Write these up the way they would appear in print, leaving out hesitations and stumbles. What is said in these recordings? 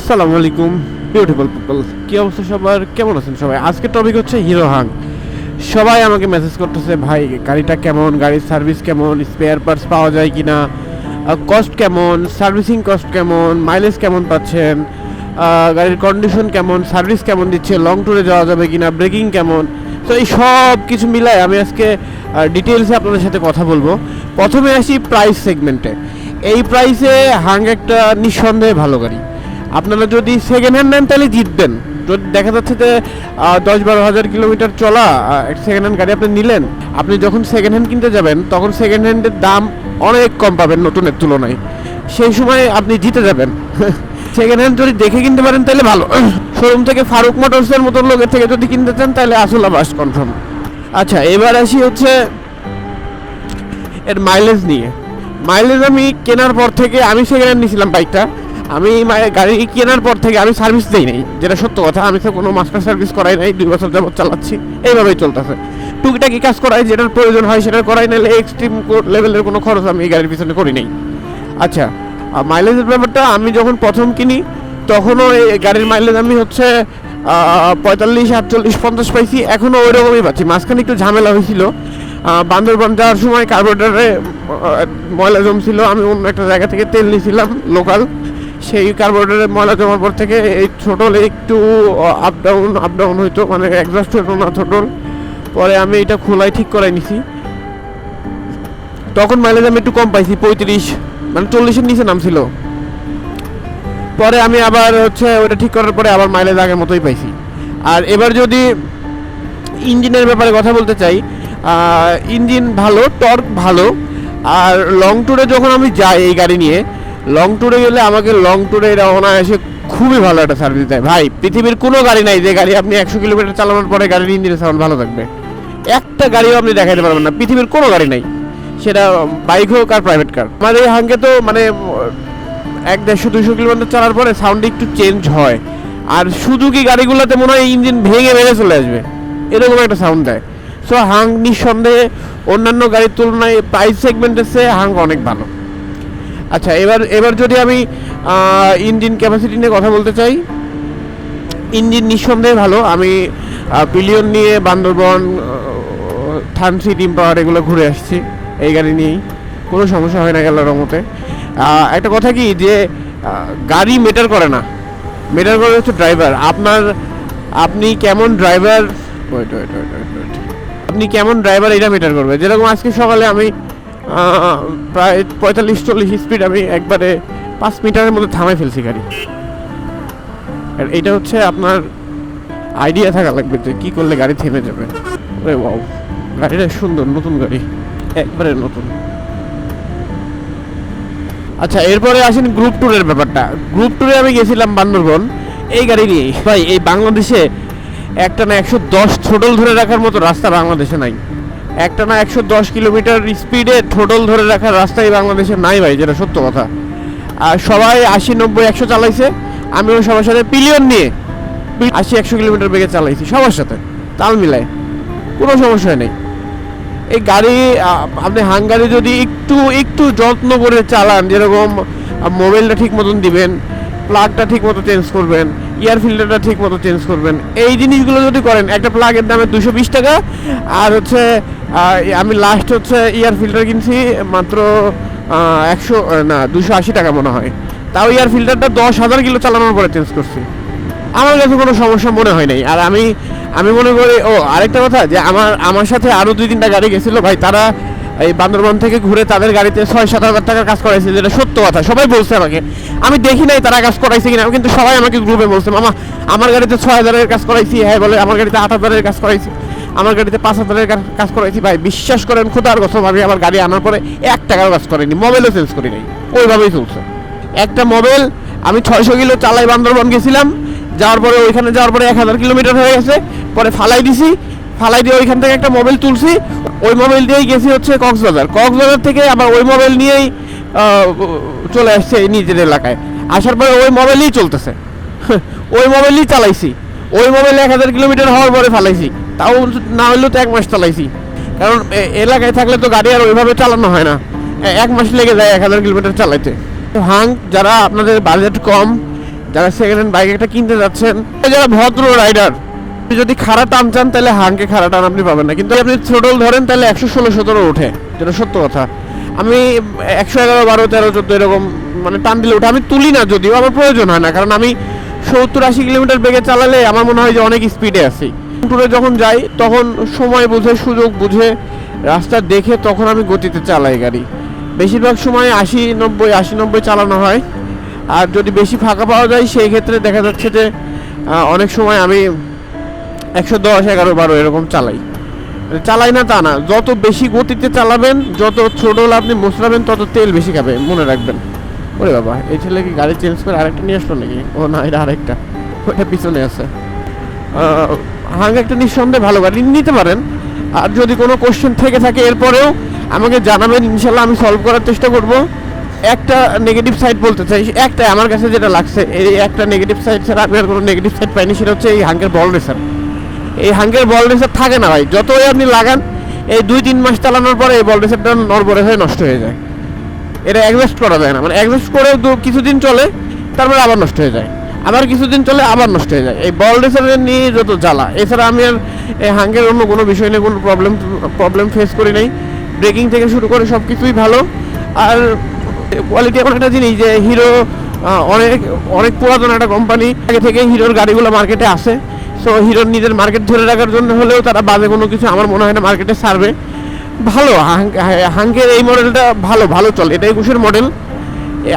আসসালামু আলাইকুম beautiful people, কি অবস্থা সবার, কেমন আছেন সবাই? আজকের টপিক হচ্ছে হিরো হাং। সবাই আমাকে মেসেজ করতেছে, ভাই গাড়িটা কেমন, গাড়ির সার্ভিস কেমন, স্পেয়ার পার্টস পাওয়া যায় কিনা, কস্ট কেমন, সার্ভিসিং কস্ট কেমন, মাইলেজ কেমন পাচ্ছেন, গাড়ির কন্ডিশন কেমন, সার্ভিস কেমন দিচ্ছে, লং ট্যুরে যাওয়া যাবে কিনা, ব্রেকিং কেমন। তো এই সব কিছু মিলায় আমি আজকে ডিটেলসে আপনাদের সাথে কথা বলবো। প্রথমে আসি প্রাইস সেগমেন্টে। এই প্রাইসে হাং একটা নিঃসন্দেহে ভালো গাড়ি। আপনারা যদি সেকেন্ড হ্যান্ড নেন তাহলে জিতবেন। যদি দেখা যাচ্ছে যে 10-12 হাজার কিলোমিটার চলা সেকেন্ড হ্যান্ড গাড়ি আপনি নিলেন, আপনি যখন সেকেন্ড হ্যান্ড কিনতে যাবেন তখন সেকেন্ড হ্যান্ডের দাম অনেক কম পাবেন নতুনের তুলনায়। সেই সময় আপনি জিতে যাবেন। সেকেন্ড হ্যান্ড যদি দেখে কিনতে পারেন তাহলে ভালো। শোরুম থেকে ফারুক মোটরসের মতো লোকের থেকে যদি কিনতে চান তাহলে আসলে বাস কনফার্ম। আচ্ছা, এবার আসি হচ্ছে এর মাইলেজ নিয়ে। মাইলেজ আমি কেনার পর থেকে, আমি সেকেন্ড হ্যান্ড নিয়েছিলাম বাইকটা, আমি গাড়ি কেনার পর থেকে আমি সার্ভিস দিই নাই, যেটা সত্য কথা। আমি তো কোনো মাস্টার সার্ভিস করাই নাই, 2 বছর যাবত চালাচ্ছি, এইভাবেই চলতেছে। টুকিটাকি কাজ করাই, যেটার প্রয়োজন হয় সেটা করাই, নাহলে এক্সট্রিম লেভেলের কোনো খরচ আমি এই গাড়ির পিছনে করি নাই। আচ্ছা, মাইলেজের ব্যাপারটা, আমি যখন প্রথম কিনি তখনও এই গাড়ির মাইলেজ আমি হচ্ছে 45, 48, 50 পাইছি, এখনও ওই রকমই পাচ্ছি। মাঝখানে একটু ঝামেলা হয়েছিল, বান্দরবান যাওয়ার সময় কার্বোরেটরে ময়লা জমছিল, আমি অন্য একটা জায়গা থেকে তেল নিয়েছিলাম লোকাল, সেই কার্বোরেটরে ময়লা জমার পর থেকে এই ছোটল একটু আপ ডাউন হইতো, মানে অ্যাডজাস্ট হতো না ছোটল। পরে আমি এটা খোলাই ঠিক করাই নিছি, তখন মাইলেজ আমি একটু কম পাইছি, 35 মানে 40-এর নিচে নামছিল। পরে আমি আবার হচ্ছে ওটা ঠিক করার পরে আবার মাইলেজ আগের মতোই পাইছি। আর এবার যদি ইঞ্জিনের ব্যাপারে কথা বলতে চাই, ইঞ্জিন ভালো, টর্ক ভালো। আর লং ট্যুরে যখন আমি যাই এই গাড়ি নিয়ে, লং ট্যুরে গেলে আমাকে লং ট্যুরে এরা অনায়াসে খুবই ভালো একটা সার্ভিস দেয়। ভাই, পৃথিবীর কোনো গাড়ি নাই যে গাড়ি আপনি 100 কিলোমিটার চালানোর পরে গাড়ির ইঞ্জিনের সাউন্ড ভালো থাকবে। একটা গাড়িও আপনি দেখাতে পারবেন না, পৃথিবীর কোনো গাড়ি নাই, সেটা বাইক হোক আর প্রাইভেট কার। আমাদের এই হাঙ্গে তো মানে 100-150-200 কিলোমিটার চালার পরে সাউন্ড একটু চেঞ্জ হয়। আর সুজুকি গাড়িগুলোতে মনে হয় ইঞ্জিন ভেঙে চলে আসবে, এরকম একটা সাউন্ড দেয়। সো হাং নিঃসন্দেহে অন্যান্য গাড়ির তুলনায় প্রাইস সেগমেন্টের চেয়ে হাং অনেক ভালো। আচ্ছা, এবার যদি আমি ইঞ্জিন ক্যাপাসিটি নিয়ে কথা বলতে চাই, ইঞ্জিন নিঃসন্দেহে ভালো। আমি পিলিয়ন নিয়ে বান্দরবন, থানসি, টিম পাওয়ার এগুলো ঘুরে আসছি এই গাড়ি নিয়েই, কোনো সমস্যা হয় না আল্লাহর রহমতে। একটা কথা কি, যে গাড়ি মেটার করে না, মেটার করে হচ্ছে ড্রাইভার। আপনি কেমন ড্রাইভার, আপনি কেমন ড্রাইভার এটা মেটার করবে। যেরকম আজকে সকালে আমি প্রায় 45-40 স্পিড আমি একবারে 5 মিটারের মধ্যে থামাই ফেলছি গাড়ি। আর এটা হচ্ছে আপনার আইডিয়া থাকা লাগবে যে কী করলে গাড়ি থেমে যাবে। আরে ওয়াও, গাড়িটা সুন্দর, নতুন গাড়ি, একবারে নতুন। আচ্ছা, এরপরে আসেন গ্রুপ ট্যুরের ব্যাপারটা। গ্রুপ ট্যুরে আমি গেছিলাম বান্দরবন এই গাড়ি নিয়ে। ভাই, এই বাংলাদেশে একটা না 110 ছোটল ধরে রাখার মতো রাস্তা বাংলাদেশে নাই। একটা না 110 কিলোমিটার স্পিডে ছোটল ধরে রাখার রাস্তা এই বাংলাদেশে নাই ভাই, যেটা সত্য কথা। আর সবাই 80, 90, 100 চালাইছে, আমিও সবার সাথে পিলিয়ন নিয়ে 80-100 কিলোমিটার বেগে চালাইছি, সবার সাথে তাল মিলায়, কোনো সমস্যা নেই। এই গাড়ি আপনি হাং গাড়ি যদি একটু যত্ন করে চালান, যেরকম মোবাইলটা ঠিক মতন দিবেন, প্লাগটা ঠিক মতো চেঞ্জ করবেন, এয়ার ফিল্টারটা ঠিক মতো চেঞ্জ করবেন, এই জিনিসগুলো যদি করেন, একটা প্লাগের দামে 220 টাকা। আর হচ্ছে আমি লাস্ট হচ্ছে এয়ার ফিল্টার কিনছি মাত্র 280 টাকা মনে হয়, তাও এয়ার ফিল্টারটা 10,000 কিলো চালানোর পরে চেঞ্জ করছি। আমার কাছে কোনো সমস্যা মনে হয় নাই। আর আমি মনে করি, আরেকটা কথা, যে আমার সাথে আরও 2-3টা গাড়ি গেছিলো ভাই, তারা এই বান্দরবান থেকে ঘুরে তাদের গাড়িতে 6-7 হাজার টাকার কাজ করাইছে, যেটা সত্য কথা। সবাই বলছে আমাকে, আমি দেখি নাই তারা কাজ করাইছে কিনা, কিন্তু সবাই আমাকে গ্রুপে বলছে, মামা আমার গাড়িতে 6,000-এর কাজ করাইছি, হ্যাঁ বলে আমার গাড়িতে 8,000-এর কাজ করাইছি, আমার গাড়িতে 5,000-এর কাজ করাইছি। ভাই বিশ্বাস করেন, খোদার কসম, আমি আমার গাড়ি আনার পরে 1 টাকার কাজ করিনি, মোবাইলও চেঞ্জ করি নাই, ওইভাবেই চলছে। একটা মোবাইল আমি 600 কিলো চালাই বান্দরবান গেছিলাম, যাওয়ার পরে 1000 কিলোমিটার হয়ে গেছে, পরে ফালাই দিয়ে ওইখান থেকে একটা মোবাইল তুলছি, ওই মোবাইল দিয়েই গেছি হচ্ছে কক্সবাজার থেকে আবার ওই মোবাইল নিয়েই চলে আসছে নিজের এলাকায়। আসার পরে ওই মোবাইলই চলতেছে, ওই মোবাইলই চালাইছি, ওই মোবাইলে 1000 কিলোমিটার হওয়ার পরে ফালাইছি, তাও না হলেও তো 1 মাস চালাইছি। কারণ এলাকায় থাকলে তো গাড়ি আর ওইভাবে চালানো হয় না, 1 মাস লেগে যায় 1000 কিলোমিটার চালাইতে। হাং যারা আপনাদের বাজেট কম, যারা সেকেন্ড হ্যান্ড বাইক একটা কিনতে যাচ্ছেন, যারা ভদ্র রাইডার, যদি খাড়া টান চান তাহলে হাঙ্কে খাড়া টান আপনি পাবেন না, কিন্তু আপনি থ্রোটল ধরেন তাহলে 116-17 ওঠে, যেটা সত্য কথা। আমি 111, 12, 13, 14 এরকম মানে টান দিলে ওঠে। আমি তুলি না, যদিও আমার প্রয়োজন হয় না, কারণ আমি 70-80 কিলোমিটার বেগে চালালে আমার মনে হয় যে অনেক স্পিডে আছি। ট্যুরে যখন যাই তখন সময় বুঝে, সুযোগ বুঝে, রাস্তা দেখে তখন আমি গতিতে চালাই গাড়ি। বেশিরভাগ সময় 80-90 চালানো হয়। আর যদি বেশি ফাঁকা পাওয়া যায় সেই ক্ষেত্রে দেখা যাচ্ছে যে অনেক সময় আমি 110, 11, 12 এরকম চালাই না তা না, যত বেশি গতিতে চালাবেন, যত থ্রোটল আপনি মোচড়াবেন, তত তেল বেশি খাবে, মনে রাখবেন। ওরে বাবা, এই ছেলে কি গাড়ি চেঞ্জ করে আরেকটা নিয়ে আসলো নাকি? ও না, এটা আরেকটা, ওইটা পিছনে আছে। হাঙ্গ একটা নিঃসন্দেহে ভালো গাড়ি, নিতে পারেন। আর যদি কোনো কোশ্চেন থেকে থাকে এরপরেও আমাকে জানাবেন, ইনশাল্লাহ আমি সলভ করার চেষ্টা করব। একটা নেগেটিভ সাইড বলতে চাই, একটা আমার কাছে যেটা লাগছে, এই একটা নেগেটিভ সাইড ছাড়া আমি আর কোনো নেগেটিভ সাইড পাইনি, সেটা হচ্ছে এই হাঙ্গের বল রেসার। এই হাঙ্গের বল রেসার থাকে না ভাই, যতই আপনি লাগান, এই 2-3 মাস চালানোর পরে এই বল রেসারটা নড়বড়ে হয়ে নষ্ট হয়ে যায়। এটা অ্যাডজাস্ট করা যায় না, মানে অ্যাডজাস্ট করে কিছুদিন চলে, তারপরে আবার নষ্ট হয়ে যায়, আবার কিছুদিন চলে, আবার নষ্ট হয়ে যায়। এই বল রেসারের নিয়ে যত জ্বালা। এছাড়া আমি আর এই হাঙ্গের অন্য কোনো বিষয় নিয়ে কোনো প্রবলেম ফেস করি নাই। ব্রেকিং থেকে শুরু করে সব কিছুই ভালো। আর কোয়ালিটি এমন একটা জিনিস যে হিরো অনেক পুরাতন একটা কোম্পানি, আগে থেকে হিরোর গাড়িগুলো মার্কেটে আসে। সো হিরোর নিজের মার্কেট ধরে রাখার জন্য হলেও তারা বাজে কোনো কিছু আমার মনে হয় না মার্কেটে ছাড়বে। ভালো হাঙ্গের এই মডেলটা ভালো চলে। এটা 21-এর মডেল,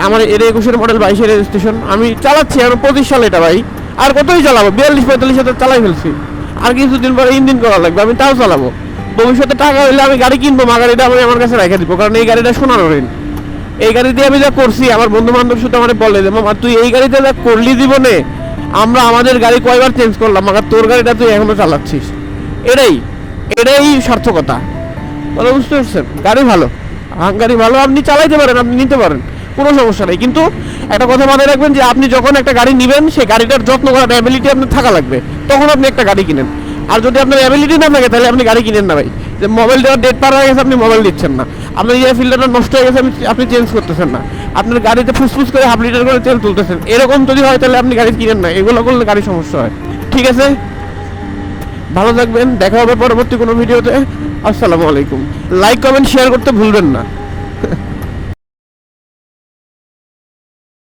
আমার এটা 21-এর মডেল, 22-এর রেজিস্ট্রেশন। আমি চালাচ্ছি এখন 25 সালে এটা ভাই। আর কতই চালাবো, 42-45 হাজার চালাই ফেলছি। আর কিছুদিন পরে ইঞ্জিন করা লাগবে, আমি তাও চালাবো। ভবিষ্যতে টাকা হইলে আমি গাড়ি কিনবো, গাড়িটা আমি আমার কাছে রেখে দিব, কারণ এই গাড়িটা সোনার হরিণ। এই গাড়ি দিয়ে আমি যা করছি, আমার বন্ধু বান্ধব শুধু আমার বলে যে মামা তুই এই গাড়িতে যা করলি জীবনে, আমরা আমাদের গাড়ি কয়বার চেঞ্জ করলাম, তোর গাড়িটা তুই এখনো চালাচ্ছিস। এটাই সার্থকতা। তাহলে বুঝতে পারছেন, গাড়ি ভালো, গাড়ি ভালো, আপনি চালাইতে পারেন, আপনি নিতে পারেন, কোনো সমস্যা নেই। কিন্তু একটা কথা মাথায় রাখবেন যে আপনি যখন একটা গাড়ি নেবেন, সেই গাড়িটার যত্ন করার অ্যাবিলিটি আপনার থাকা লাগবে, তখন আপনি একটা গাড়ি কিনেন। আর যদি আপনার অ্যাবিলিটি না থাকে তাহলে আপনি গাড়ি কিনেন না ভাই। যে মোবাইলটা ডেট পার হয়ে গেছে, আপনি মোবাইল দিচ্ছেন না, আপনার এয়ার ফিল্টারটা নষ্ট হয়ে গেছে, আপনি চেঞ্জ করতেছেন না, আপনার গাড়িতে ফুসফুস করে 1/2 লিটার করে তেল তুলতেছেন, এরকম যদি হয় তাহলে আপনি গাড়ি কিনেন না। এগুলো করলে গাড়ি সমস্যা হয়। ঠিক আছে, ভালো থাকবেন, দেখা হবে পরবর্তী কোনো ভিডিওতে। আসসালামু আলাইকুম। লাইক, কমেন্ট, শেয়ার করতে ভুলবেন না।